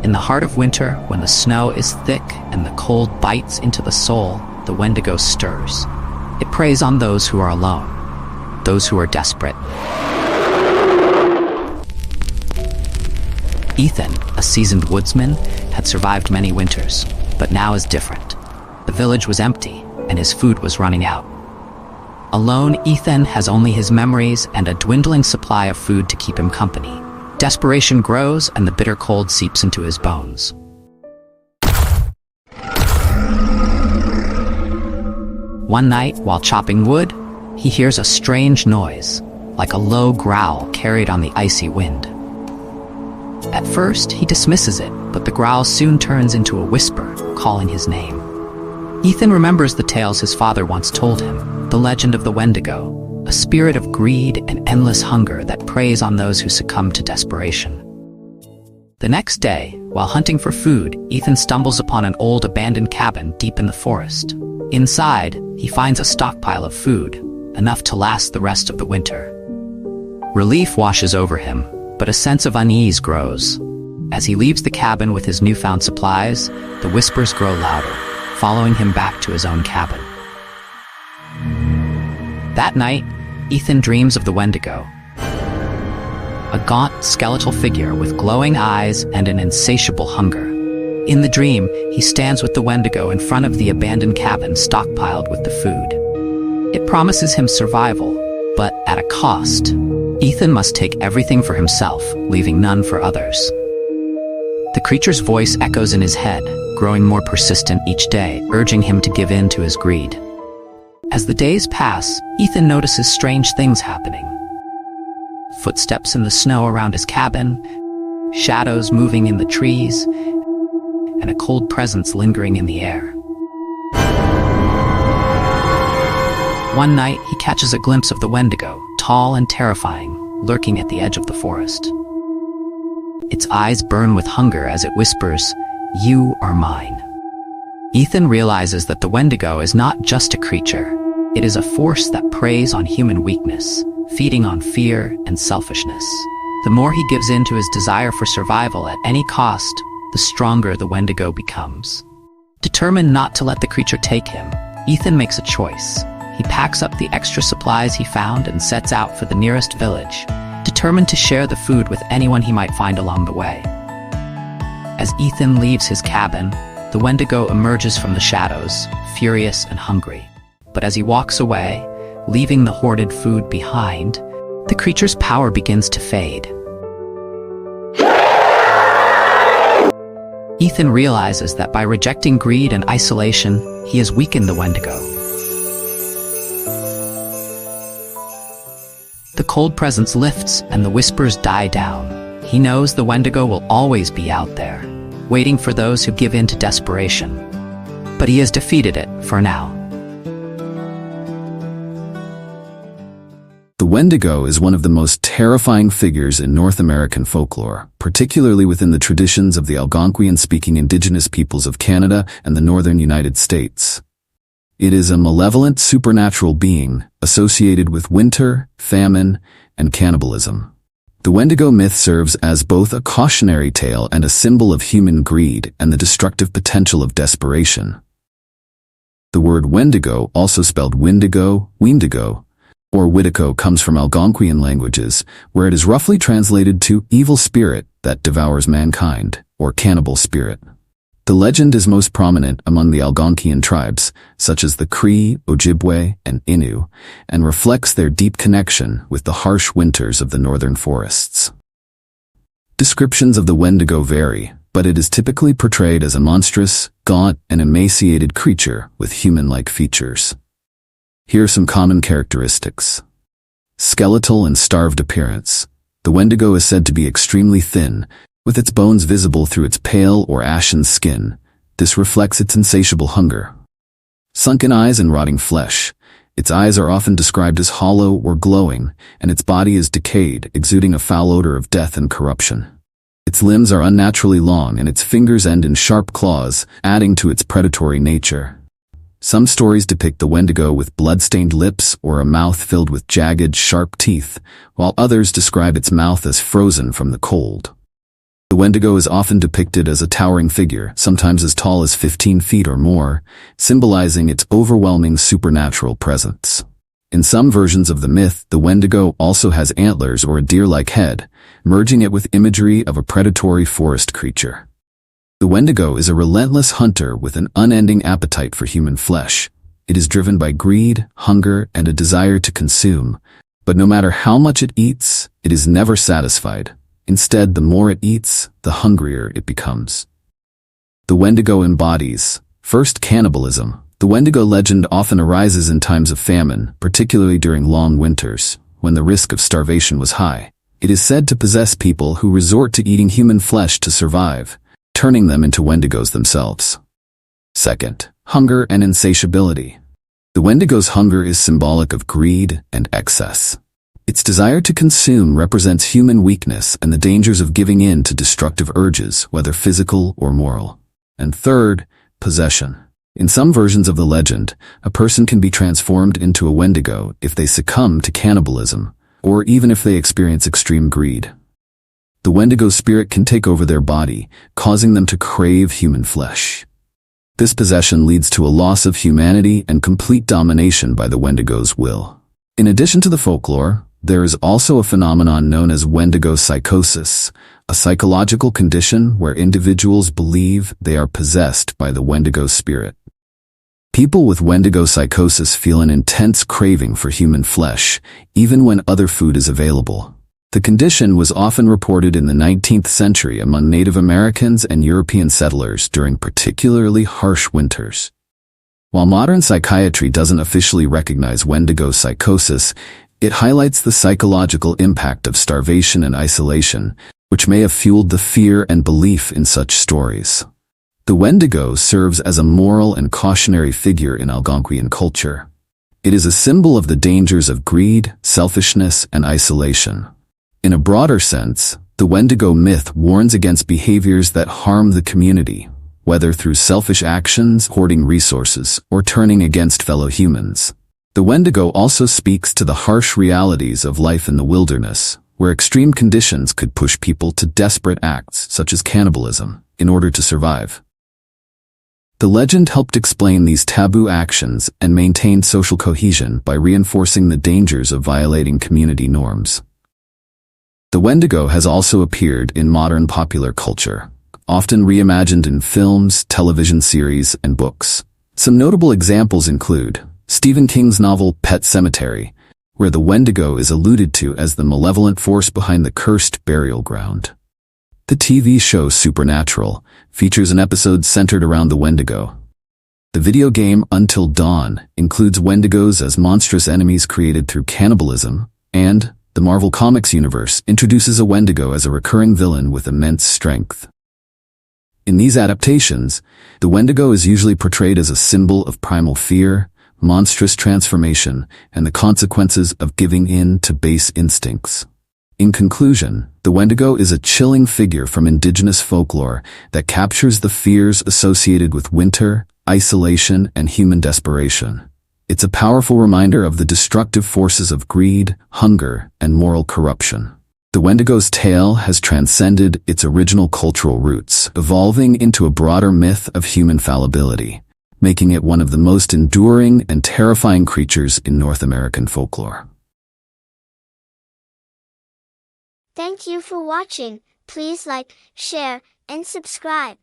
In the heart of winter, when the snow is thick and the cold bites into the soul, the Wendigo stirs. It preys on those who are alone, those who are desperate. Ethan, a seasoned woodsman, had survived many winters, but now is different. The village was empty, and his food was running out. Alone, Ethan has only his memories and a dwindling supply of food to keep him company. Desperation grows, and the bitter cold seeps into his bones. One night, while chopping wood, he hears a strange noise, like a low growl carried on the icy wind. At first, he dismisses it, but the growl soon turns into a whisper, calling his name. Ethan remembers the tales his father once told him, the legend of the Wendigo, a spirit of greed and endless hunger that preys on those who succumb to desperation. The next day, while hunting for food, Ethan stumbles upon an old abandoned cabin deep in the forest. Inside, he finds a stockpile of food, enough to last the rest of the winter. Relief washes over him, but a sense of unease grows. As he leaves the cabin with his newfound supplies, the whispers grow louder, following him back to his own cabin. That night, Ethan dreams of the Wendigo, a gaunt, skeletal figure with glowing eyes and an insatiable hunger. In the dream, he stands with the Wendigo in front of the abandoned cabin stockpiled with the food. It promises him survival, but at a cost. Ethan must take everything for himself, leaving none for others. The creature's voice echoes in his head, growing more persistent each day, urging him to give in to his greed. As the days pass, Ethan notices strange things happening. Footsteps in the snow around his cabin, shadows moving in the trees, and a cold presence lingering in the air. One night, he catches a glimpse of the Wendigo, tall and terrifying, lurking at the edge of the forest. Its eyes burn with hunger as it whispers, "You are mine." Ethan realizes that the Wendigo is not just a creature. It is a force that preys on human weakness, feeding on fear and selfishness. The more he gives in to his desire for survival at any cost, the stronger the Wendigo becomes. Determined not to let the creature take him, Ethan makes a choice. He packs up the extra supplies he found and sets out for the nearest village, determined to share the food with anyone he might find along the way. As Ethan leaves his cabin, the Wendigo emerges from the shadows, furious and hungry. But as he walks away, leaving the hoarded food behind, the creature's power begins to fade. Ethan realizes that by rejecting greed and isolation, he has weakened the Wendigo. The cold presence lifts and the whispers die down. He knows the Wendigo will always be out there, waiting for those who give in to desperation. But he has defeated it for now. The Wendigo is one of the most terrifying figures in North American folklore, particularly within the traditions of the Algonquian-speaking indigenous peoples of Canada and the northern United States. It is a malevolent supernatural being associated with winter, famine, and cannibalism. The Wendigo myth serves as both a cautionary tale and a symbol of human greed and the destructive potential of desperation. The word Wendigo, also spelled Windigo, Wendigo, or Wittico, comes from Algonquian languages, where it is roughly translated to evil spirit that devours mankind, or cannibal spirit. The legend is most prominent among the Algonquian tribes, such as the Cree, Ojibwe, and Innu, and reflects their deep connection with the harsh winters of the northern forests. Descriptions of the Wendigo vary, but it is typically portrayed as a monstrous, gaunt, and emaciated creature with human-like features. Here are some common characteristics. Skeletal and starved appearance. The Wendigo is said to be extremely thin, with its bones visible through its pale or ashen skin. This reflects its insatiable hunger. Sunken eyes and rotting flesh. Its eyes are often described as hollow or glowing, and its body is decayed, exuding a foul odor of death and corruption. Its limbs are unnaturally long and its fingers end in sharp claws, adding to its predatory nature. Some stories depict the Wendigo with blood-stained lips or a mouth filled with jagged, sharp teeth, while others describe its mouth as frozen from the cold. The Wendigo is often depicted as a towering figure, sometimes as tall as 15 feet or more, symbolizing its overwhelming supernatural presence. In some versions of the myth, the Wendigo also has antlers or a deer-like head, merging it with imagery of a predatory forest creature. The Wendigo is a relentless hunter with an unending appetite for human flesh. It is driven by greed, hunger, and a desire to consume. But no matter how much it eats, it is never satisfied. Instead, the more it eats, the hungrier it becomes. The Wendigo embodies, first, cannibalism. The Wendigo legend often arises in times of famine, particularly during long winters, when the risk of starvation was high. It is said to possess people who resort to eating human flesh to survive, turning them into Wendigos themselves. Second, hunger and insatiability. The Wendigo's hunger is symbolic of greed and excess. Its desire to consume represents human weakness and the dangers of giving in to destructive urges, whether physical or moral. And third, possession. In some versions of the legend, a person can be transformed into a Wendigo if they succumb to cannibalism, or even if they experience extreme greed. The Wendigo spirit can take over their body, causing them to crave human flesh. This possession leads to a loss of humanity and complete domination by the Wendigo's will. In addition to the folklore, there is also a phenomenon known as Wendigo psychosis, a psychological condition where individuals believe they are possessed by the Wendigo spirit. People with Wendigo psychosis feel an intense craving for human flesh, even when other food is available. The condition was often reported in the 19th century among Native Americans and European settlers during particularly harsh winters. While modern psychiatry doesn't officially recognize Wendigo psychosis, it highlights the psychological impact of starvation and isolation, which may have fueled the fear and belief in such stories. The Wendigo serves as a moral and cautionary figure in Algonquian culture. It is a symbol of the dangers of greed, selfishness, and isolation. In a broader sense, the Wendigo myth warns against behaviors that harm the community, whether through selfish actions, hoarding resources, or turning against fellow humans. The Wendigo also speaks to the harsh realities of life in the wilderness, where extreme conditions could push people to desperate acts such as cannibalism in order to survive. The legend helped explain these taboo actions and maintain social cohesion by reinforcing the dangers of violating community norms. The Wendigo has also appeared in modern popular culture, often reimagined in films, television series, and books. Some notable examples include Stephen King's novel Pet Sematary, where the Wendigo is alluded to as the malevolent force behind the cursed burial ground. The TV show Supernatural features an episode centered around the Wendigo. The video game Until Dawn includes Wendigos as monstrous enemies created through cannibalism, and the Marvel Comics universe introduces a Wendigo as a recurring villain with immense strength. In these adaptations, the Wendigo is usually portrayed as a symbol of primal fear, monstrous transformation, and the consequences of giving in to base instincts. In conclusion, the Wendigo is a chilling figure from indigenous folklore that captures the fears associated with winter, isolation, and human desperation. It's a powerful reminder of the destructive forces of greed, hunger, and moral corruption. The Wendigo's tale has transcended its original cultural roots, evolving into a broader myth of human fallibility, making it one of the most enduring and terrifying creatures in North American folklore. Thank you for watching. Please like, share, and subscribe.